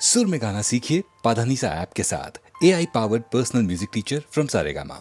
सुर में गाना सीखिए पाधानीसा ऐप के साथ। AI powered personal music teacher from Saregama.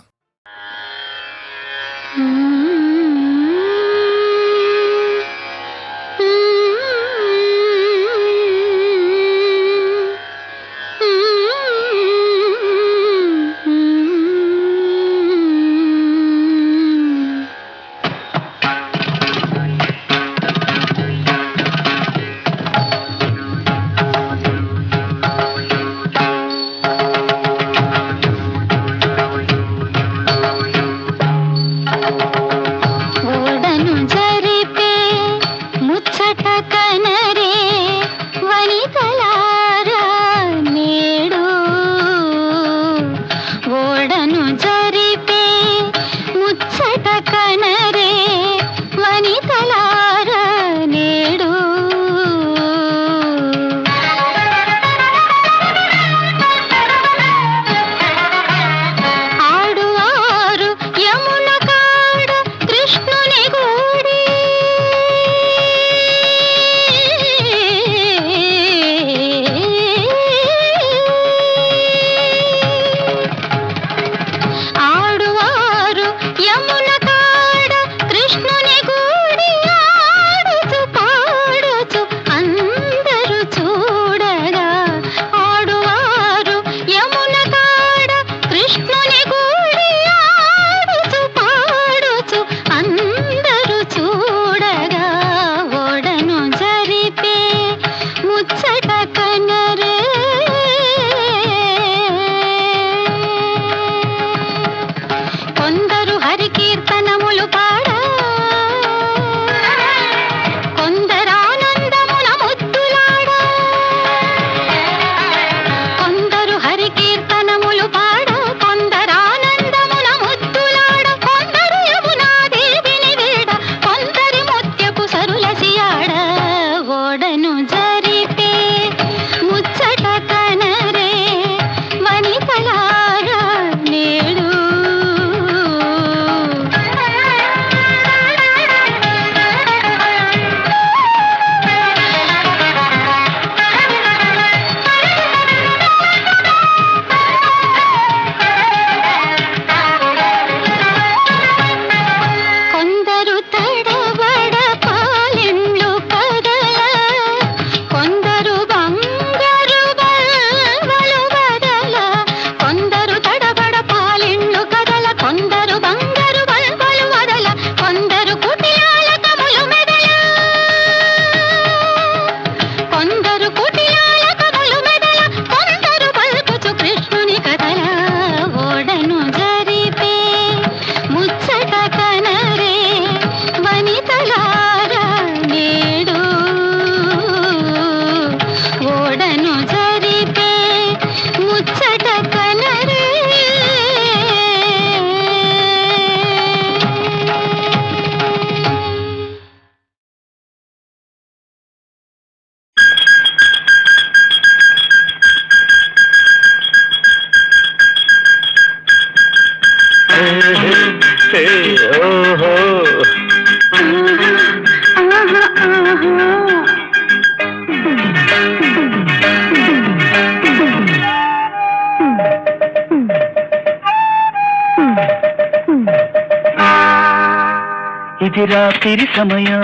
ఇది రాత్రి సమయం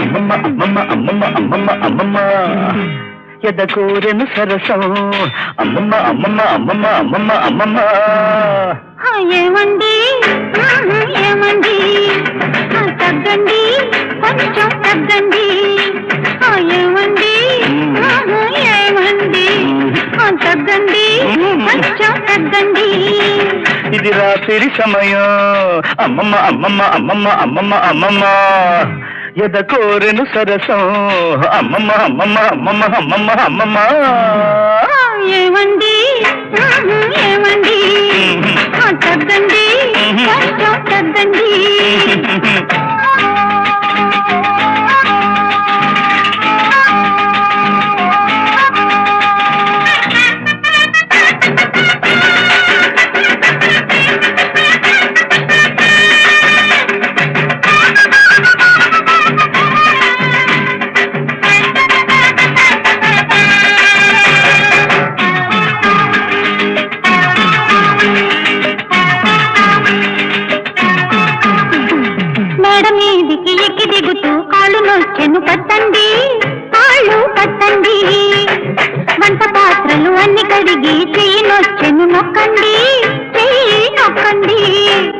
అమ్మమ్మ అమ్మమ్మ అమ్మమ్మ అమ్మమ్మ అమ్మమ్మ ఎదగోరెను సరసం అమ్మమ్మ అమ్మమ్మ అమ్మమ్మ అమ్మమ్మ అమ్మమ్మ ఏమండి ఏమండి తగ్గండి కొంచెం తగ్గండి ఏమండి ఏమండి తగ్గండి కొంచెం తగ్గండి ఇది రాత్రి సమయం అమ్మమ్మ అమ్మమ్మ అమ్మమ్మ అమ్మమ్మ అమ్మమ్మ ఎదగోరెను సరసం అమ్మమ్మ అమ్మమ్మ అమ్మమ్మ అమ్మమ్మ అమ్మమ్మ ఏమండి ఏమండి తగ్గండి కొంచెం తగ్గండి కడిగి చెయ్యి నొచ్చెను నొక్కండి, చెయ్యి నొక్కండి.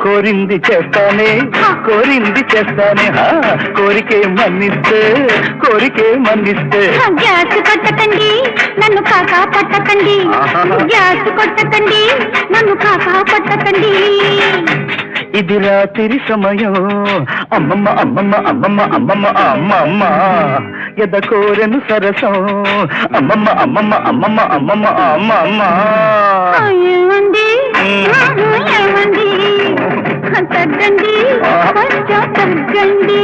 కోరింది చేస్తానే, కోరింది చేస్తానే, కోరికే మన్నిస్తే, కోరికే మన్నిస్తే. గ్యాస్ కొట్టకండి, నన్ను కాకా పట్టకండి, గ్యాస్ కొట్టకండి, నన్ను కాకా పట్టకండి. ఇది రాత్రి సమయం, అమ్మమ్మ అమ్మమ్మ అమ్మమ్మ అమ్మమ్మ అమ్మమ్మ ఎద కోరెను సరసం, అమ్మమ్మ అమ్మమ్మ అమ్మమ్మ అమ్మమ్మ అమ్మమ్మ. ఏమండి ఏమండి తగ్గండి, కొంచెం తగ్గండి.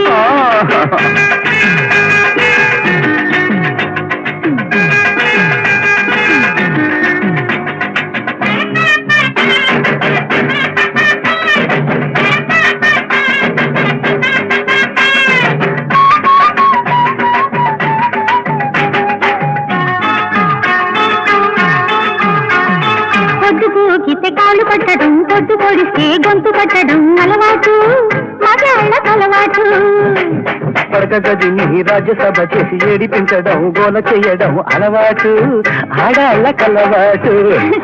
పొద్దుగూకితే కాలు పట్టడం, పొద్దు పొడిస్తే గొంతు పట్టడం అలవాటు, మగాళ్ళకు అలవాటు. పడక గదిని రాజ్యసభ చేసి ఏడిపించడం, గోల చేయడం అలవాటు, ఆడాళ్ళ కలవాటు.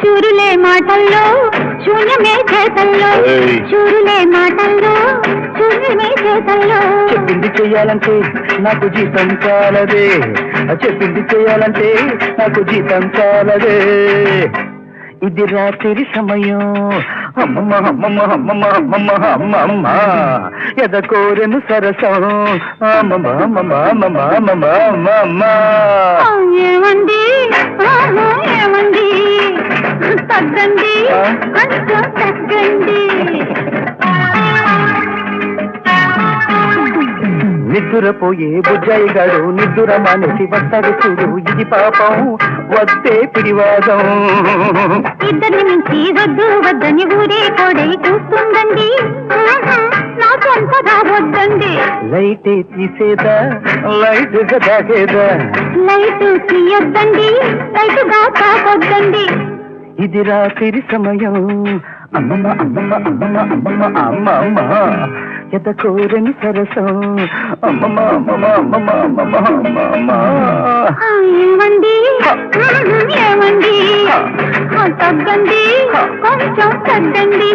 చూరులే మాటల్లో శూన్యమే చేతల్లో, చూరులే మాటల్లో శూన్యమే చేతల్లో. చెప్పింది చెయ్యాలంటే నాకు జీతం చాలదే, చెప్పింది చెయ్యాలంటే నాకు జీతం చాలదే. ఇది రాత్రి సమయం, అమ్మమ్మ అమ్మమ్మ అమ్మమ్మ అమ్మమ్మ అమ్మమ్మ ఎద కోరెను సరసం, అమ్మమ్మ అమ్మమ్మ అమ్మమ్మ అమ్మమ్మ అమ్మమ్మ. ఏమండి ఏమండి తగ్గండి, కొంచెం తగ్గండి. నిద్దురపోయే బుజ్జాయిగాడు నిద్దుర మానేసి వస్తాడు చూడు, ఇది పాపం వద్దే పిడివాదం. ఇద్దరిని మించి వద్దు వద్దని ఊరే కోడై చూస్తుందండి, నాకు అంతగా వద్దండి. లైట్ తీసేదా, లైట్ తాగేదా, లైట్ తీయొద్దండి, లైటుగా తాకొద్దండి. ఇది రాత్రి సమయం, అమ్మమ్మ అమ్మమ్మ అమ్మమ్మ అమ్మమ్మ అమ్మమ్మ ఎద కోరని సరసం, అమ్మమ్మ అమ్మమ్మ అమ్మమ్మ అమ్మమ్మ అమ్మమ్మ. ఏమండి ఏమండి తగ్గండి, కొంచెం తగ్గండి.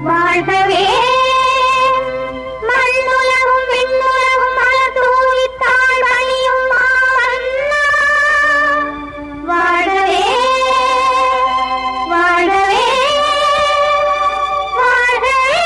வாழ்கவே மண்ணுலகும் விண்ணுலகும் மலர் தூவித் தாழ்வணியும் மாமன்னா. வாழ்கவே வாழ்கவே வாழ்கவே.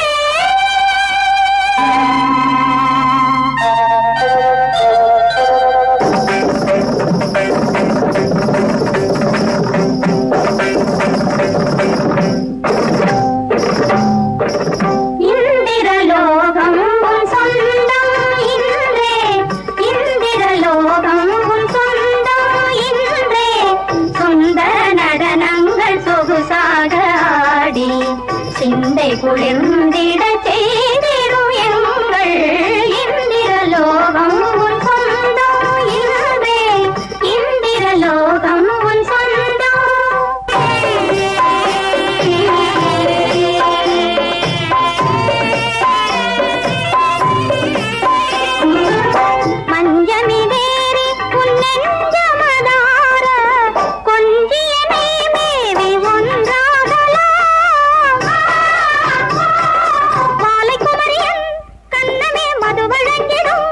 இந்திரலோகம் உன் சொந்தம் இன்றே, இந்திரலோகம் உன் சொந்தம் இன்றே. சுந்தர நடனங்கள் சொகுசாக ஆடி சிந்தை குளிர்ந்திட செய்திடும் எங்கள் இந்திரலோகம் உன் சொந்தம் இன்றே, இந்திரலோகம் உன் மஞ்சமிதேறி புன்னெஞ்சமதார கொஞ்சியனை மேவி ஒன்றாகலாம். வாலைக்குமரியன் கண்ணமே மது வழங்கிடும்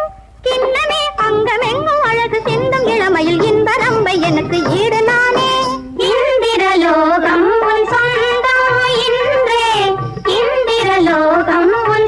கிண்ணமே அங்கமெங்கும் அழகு சிந்தும் இளமையில் இன்பரம்பை எனக்கு ஈடு நானே. இந்திரலோகம் உன் சொந்தம் இன்றே, இந்திரலோகம் உன்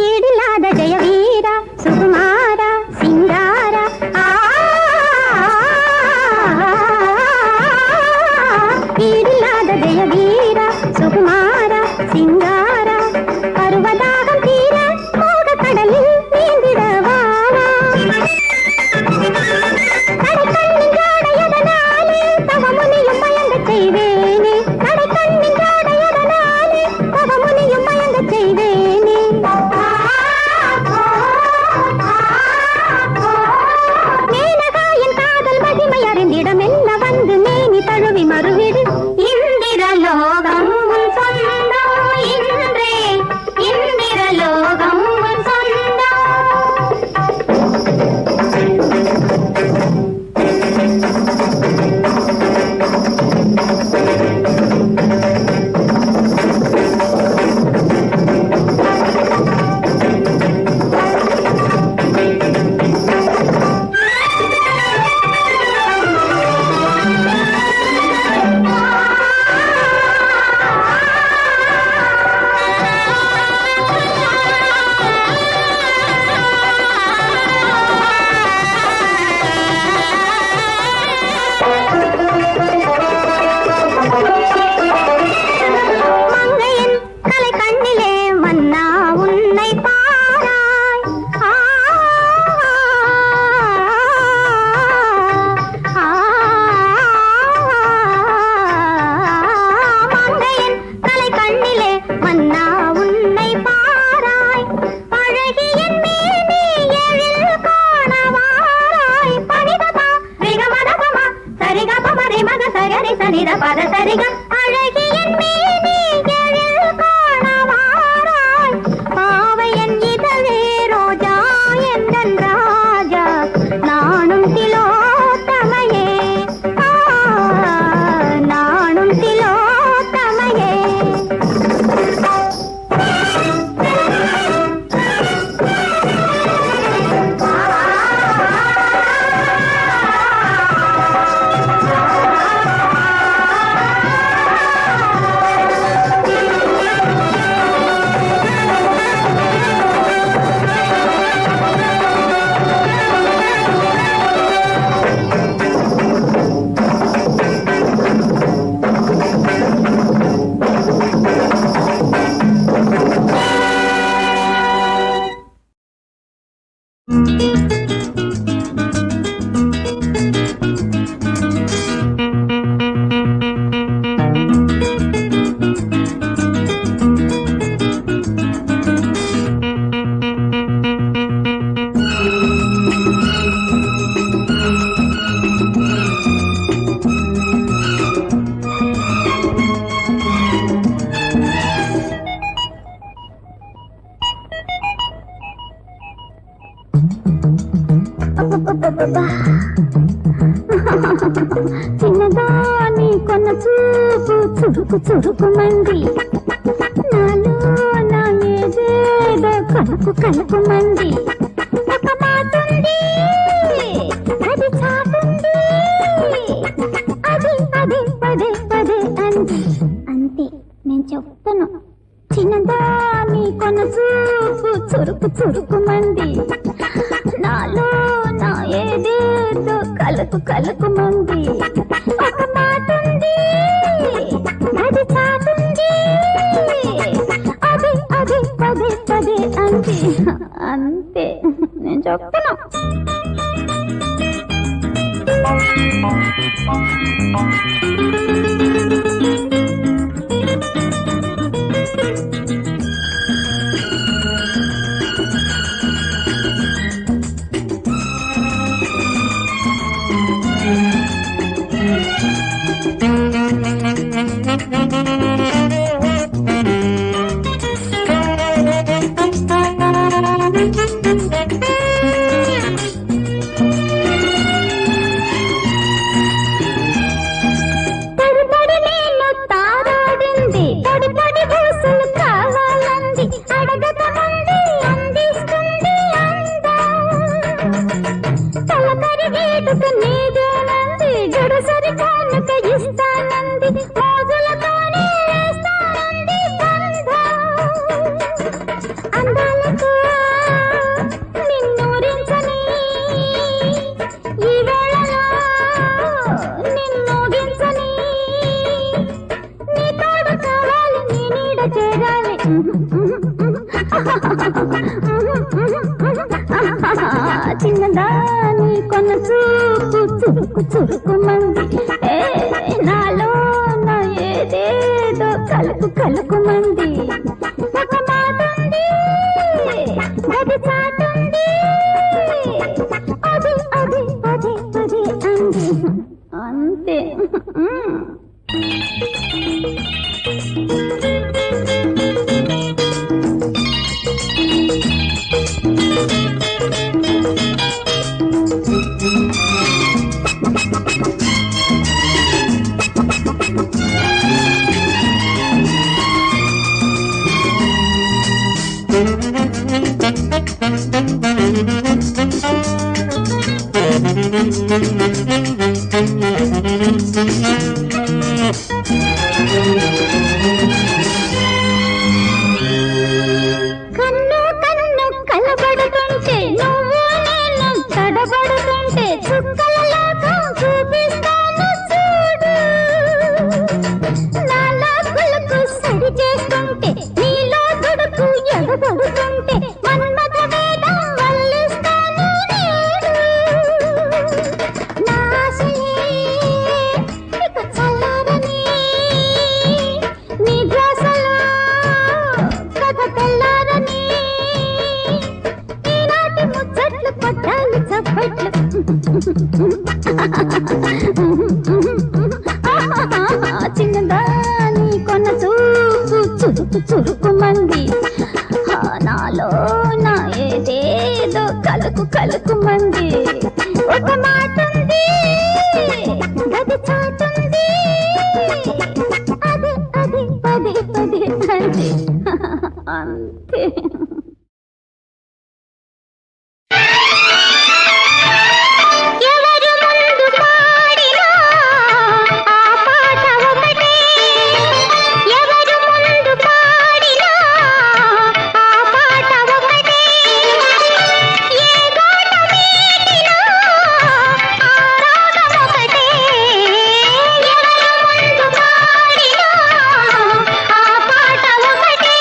ஈடில்லாத ஜெயவீரா சுகுமாரா சிங்காரா ஈடில்லாத ஜெயவீரா சுகுமாரா சிங்காரா. பருவதாகம் தீர மோக கடலில் நீந்திடவானா. கடைக்கண்ணின் ஜாடையதனாலே தவமுனியும் மயங்கச் செய்வேனே, கடைக்கண்ணின் ஜாடையதனாலே தவமுனியும் மயங்கச் செய்வேனே. மேனகாயின் காதல் மகிமை அறிந்திடம் என்ன வந்து மேனி தழுவி மறுவிடு. இந்திரலோ అబ్బబ్బా. చిన్నదాని కొన్న చూపు చురుకు చురుకుమంది, నాలో నా ఏదేదో కలుపు కలుపుమంది. ఒక మాటుంది అది చాటుంది, అది అది పదే పదే అంది. అంతే నేను చెప్తాను, చిన్నదాని కొన చూపు చురుకు చురుకుమంది, నాలో నా ఏదేదో కలుపు కలుపుమంది. ఒక మాటుంది అది చాటుంది, అది అది పదే పదే అంది. అంతే నేను చెప్తాను. చిన్నదాని కొన చూపు చురుకు చురుకుమంది, నాలో నా ఏదేదో కలుపు కలుపుమంది. ఒక మాటుంది అది చాటుంది, అది అది పదే పదే అంది. అంతే. కన్ను కన్ను కలబడుతుంటే, నువ్వు నేను తడబడుతుంటే, చుక్కలలాగా చూపిస్తాను చూడు. నాలో కులుకు సరి చేస్తుంటే, నీలో దుడుకు ఎడబడుతుంటే, మన్మథ వేదం వల్లిస్తాను నేడు. నా ఆశలే ఇక చల్లారని, నీ ధ్యాసలో కథ తెల్లారని, ఈనాటి ముచ్చట్లు పట్టాలి చప్పట్లు. చిన్నదాని కొన చూపు చురుకు చురుకుమంది, నాలో నా ఏదేదో కలుపు కలుపుమంది. ఒక మాటుంది అది చాటుంది, అది అది పదే పదే అంది. అంతే. ఎవరు ముందు పాడినా ఆ పాట ఒకటే, ఎవరు ముందు పాడినా ఆ పాట ఒకటే, ఏ గోట మీటినా ఆ రాగం ఒకటే, ఎవరు ముందు పాడినా ఆ పాట ఒకటే.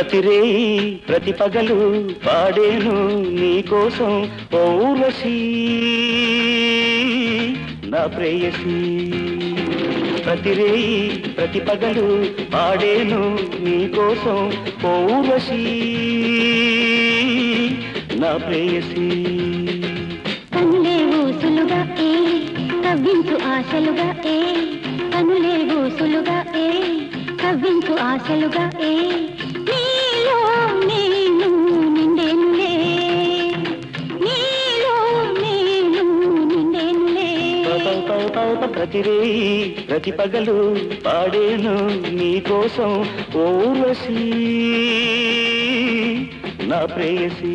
ప్రతిరేయి ప్రతి పగలు పాడేను నీకోసం ఓ ఊర్వశీ నా ప్రేయసీ ప్రతిరేయి ప్రతి పగలు పాడేను నీకోసం ఓ ఊర్వశీ నా ప్రేయసీ కనులే ఊసులుగా కవ్వించు ఆశలుగా కనులే ఊసులుగా కవ్వించు ఆశలుగా నీలో నేను నిండేనులే నీలో నేను నిండేనులే ప్రతిరేయి ప్రతి పగలు పాడేను నీకోసం ఓ ఊర్వశీ నా ప్రేయసీ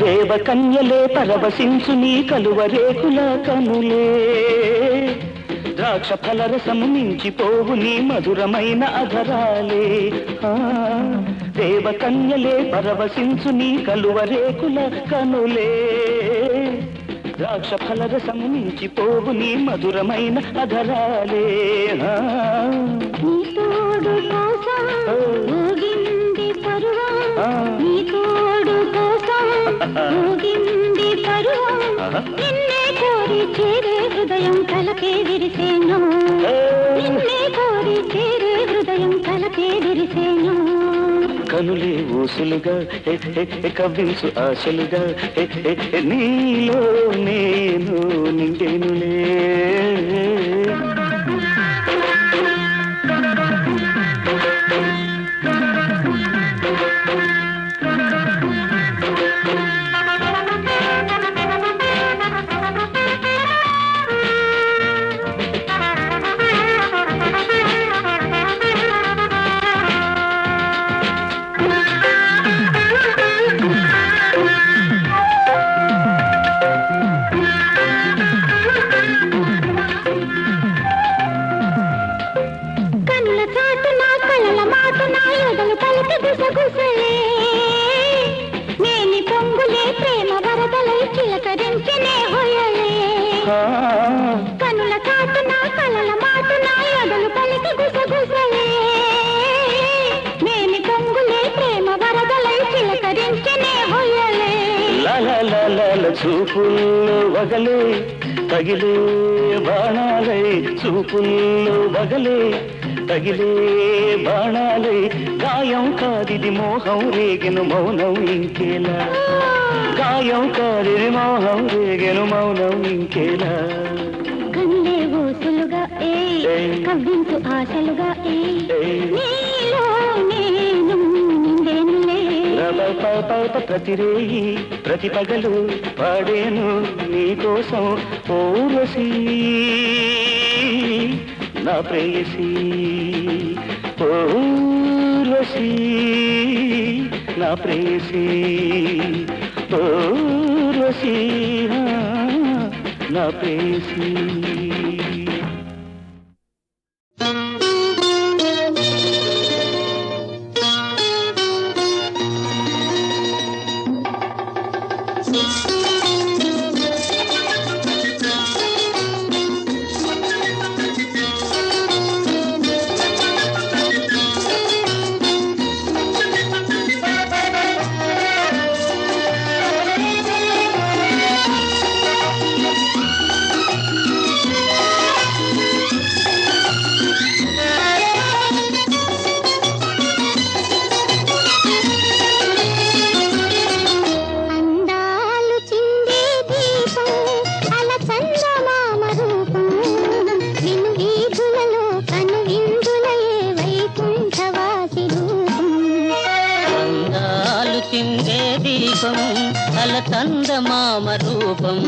దేవకన్యలే పరవశించు నీ కలువరేకుల కనులే ద్రాక్ష ఫలరసము మించిపోవు నీ మధురమైన అధరాలే దేవకన్యలే పరవశించు నీ కలువరేకుల కనులే ద్రాక్ష ఫలరసము మించిపోవు నీ మధురమైన అధరాలే నీ తోడు కోసం ఊగింది పరువం నీ తోడు కోసం ఊగింది పరువం నిన్నే కోరి చేరే హృదయం తలకే విరిసేను నిన్నే కోరి చేరే హృదయం తలకే విరిసేను కనులే ఊసులుగా కవ్వించు ఆశలుగా నీలో నేను నిండేనులే కనుల చాటున కలల మాటున ఎదలు పలికి గుసగుసలే మేని పొంగులే ప్రేమ వరదలై చిలకరించనే హొయ్యలే లల చూపుల్లో వగలే తగిలే బాణాలై చూపుల్లో వగలే తగిలే బాణాలై గాయం కాదిది మోహం రేగెను మౌనం ఇంకేలా గాయం కాదిది మోహం రేగెను మౌనం ఇంకేలా కన్నులే ఊసులుగా కవ్వించు ఆశలుగా నీలో నేను నిండేనులే ప్రతిరేయి ప్రతి పగలు పాడేను నీకోసం ఓ ఊర్వశీ నా ప్రేయసీ ఓ ఊర్వశీ నా ప్రేయసీ ఓ ఊర్వశీ నా ప్రేయసీ చందమామ రూపం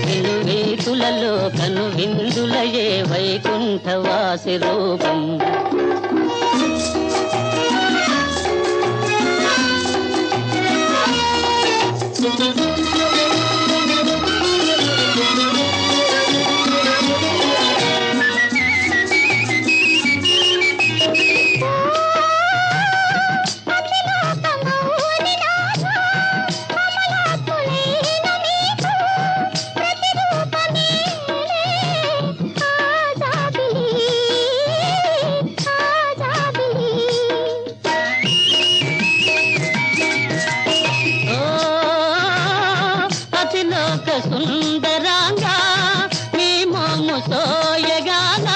వెలువేతులలో కను విందులయే వైకుంఠవాసి రూపం అతిలోక సుందరాంగా మీ మోము సోయగాన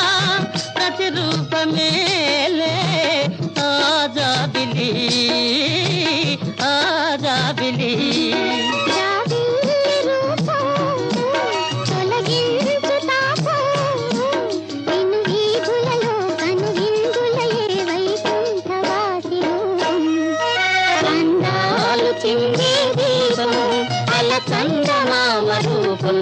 ప్రతిరూపమేలే ఆజాబిలి ఆజాబిలి చందమామ రూపం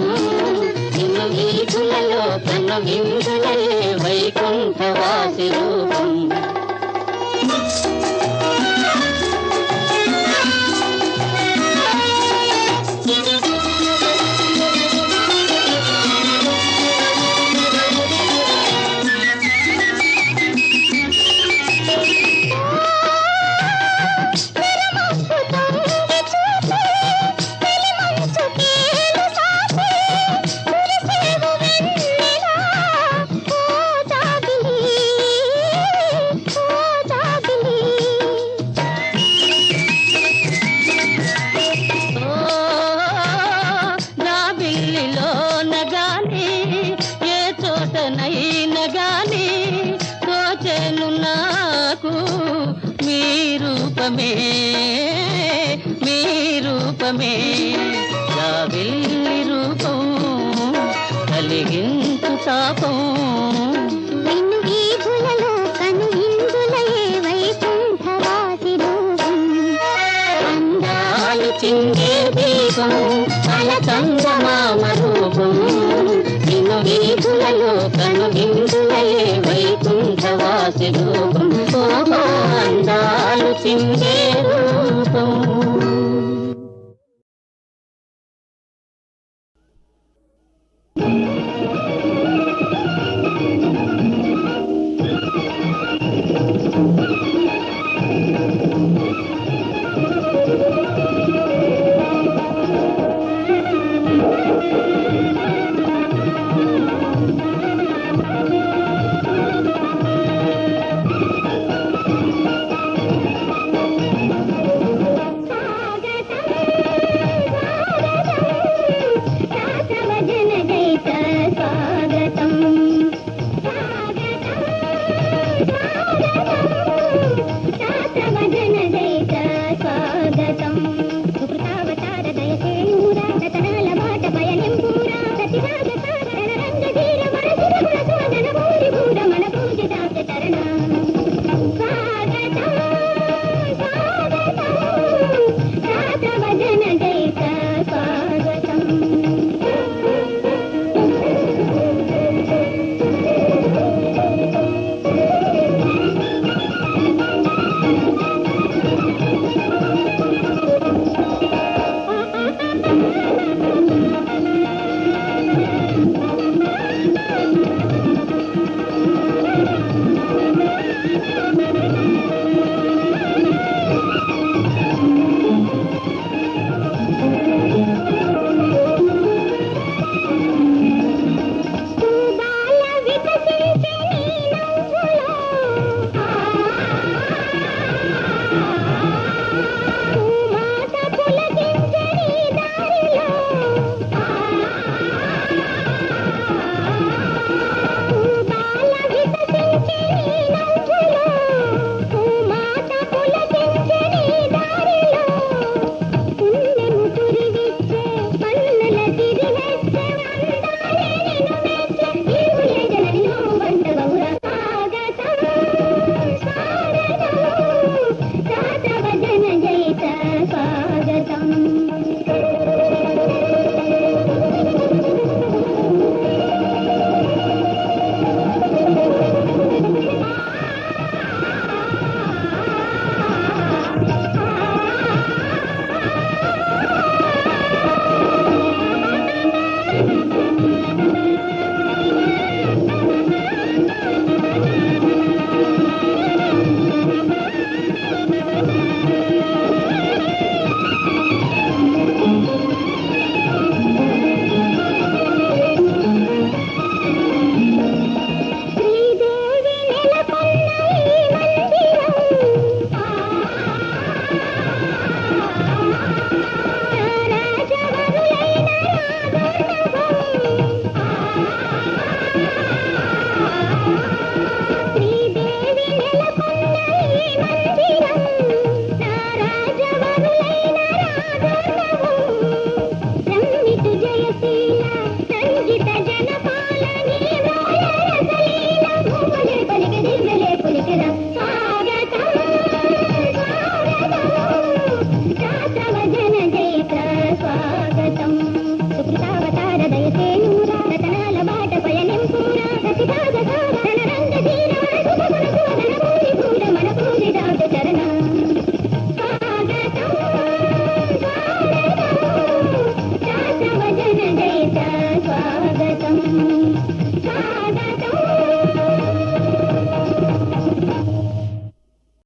నిన్ను వీధులలో కన్ను విందులే వైకుంఠవాసి రూపం గాని తోచెను నాకు మీ రూపమే మీ రూపమే జాబిల్లి రూపం కలిగించు తాపం నిన్ను వీధులలో కను ఇందులయే వైకుంఠవాసి రూపం అందాలు చిందే దీపం అల చందమామ రూపం నిన్ను వీధులలో కను ఇందులయే వైకుంఠవాసి రూపం అందాలు చిందే రూపం